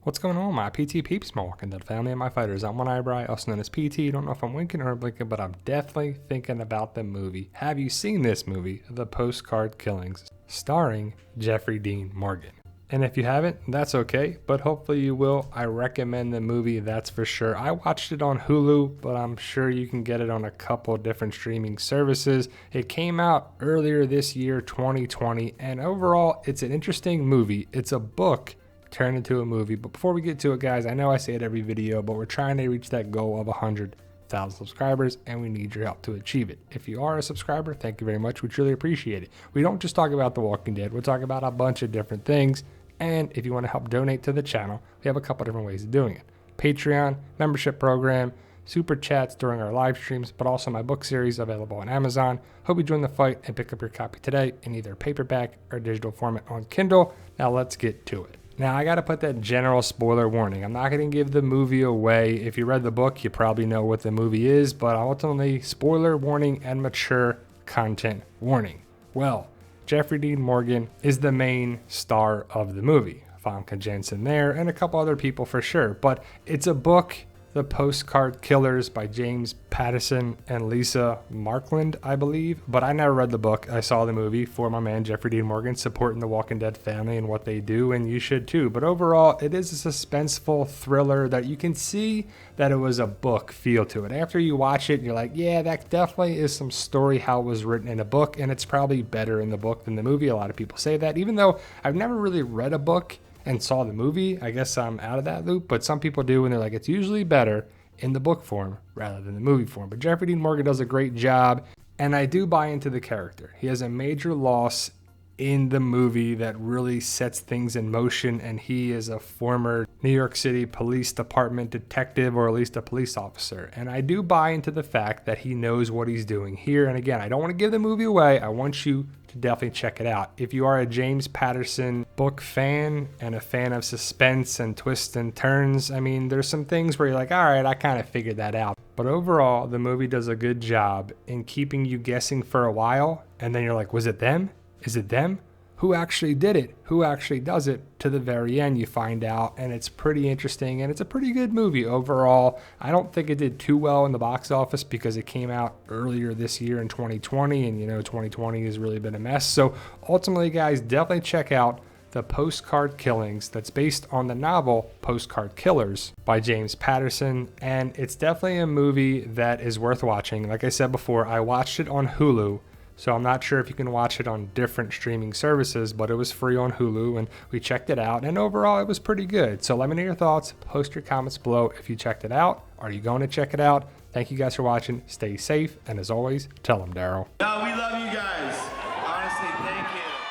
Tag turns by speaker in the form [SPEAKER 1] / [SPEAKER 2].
[SPEAKER 1] What's going on, my PT peeps, my Walking Dead family and my fighters? I'm One Eyebrow, also known as PT. Don't know if I'm winking or blinking, but I'm definitely thinking about the movie. Have you seen this movie, The Postcard Killings, starring Jeffrey Dean Morgan? And if you haven't, that's okay, but hopefully you will. I recommend the movie, that's for sure. I watched it on Hulu, but I'm sure you can get it on a couple different streaming services. It came out earlier this year, 2020, and overall, it's an interesting movie. It's a book turned into a movie. But before we get to it, guys, I know I say it every video, but we're trying to reach that goal of 100,000 subscribers, and we need your help to achieve it. If you are a subscriber, thank you very much. We truly appreciate it. We don't just talk about The Walking Dead. We're talking about a bunch of different things. And if you want to help donate to the channel, we have a couple different ways of doing it. Patreon, membership program, super chats during our live streams, but also my book series available on Amazon. Hope you join the fight and pick up your copy today in either paperback or digital format on Kindle. Now let's get to it. Now, I got to put that general spoiler warning. I'm not going to give the movie away. If you read the book, you probably know what the movie is, but ultimately, spoiler warning and mature content warning. Well, Jeffrey Dean Morgan is the main star of the movie. Famke Janssen there, and a couple other people for sure. But it's a book, The Postcard Killers by James Patterson and Lisa Markland, I believe. But I never read the book. I saw the movie for my man Jeffrey Dean Morgan, supporting the Walking Dead family and what they do, and you should too. But overall, it is a suspenseful thriller that you can see that it was a book feel to it. After you watch it, you're like, yeah, that definitely is some story how it was written in a book, and it's probably better in the book than the movie. A lot of people say that, even though I've never really read a book and saw the movie. I guess I'm out of that loop, but some people do, and they're like, it's usually better in the book form rather than the movie form. But Jeffrey Dean Morgan does a great job, and I do buy into the character. He has a major loss in the movie that really sets things in motion, and he is a former New York City Police Department detective, or at least a police officer. And I do buy into the fact that he knows what he's doing here. And again, I don't want to give the movie away. I want you to definitely check it out. If you are a James Patterson book fan and a fan of suspense and twists and turns, I mean, there's some things where you're like, all right, I kind of figured that out. But overall, the movie does a good job in keeping you guessing for a while. And then you're like, was it them? Is it them? Who actually did it? Who actually does it? To the very end, you find out, and it's pretty interesting, and it's a pretty good movie overall. I don't think it did too well in the box office because it came out earlier this year in 2020, and 2020 has really been a mess. So ultimately, guys, definitely check out The Postcard Killings. That's based on the novel Postcard Killers by James Patterson, and it's definitely a movie that is worth watching. Like I said before, I watched it on Hulu. So I'm not sure if you can watch it on different streaming services, but it was free on Hulu, and we checked it out, and overall it was pretty good. So let me know your thoughts. Post your comments below if you checked it out. Are you going to check it out? Thank you guys for watching. Stay safe, and as always, tell them, Daryl.
[SPEAKER 2] No, we love you guys.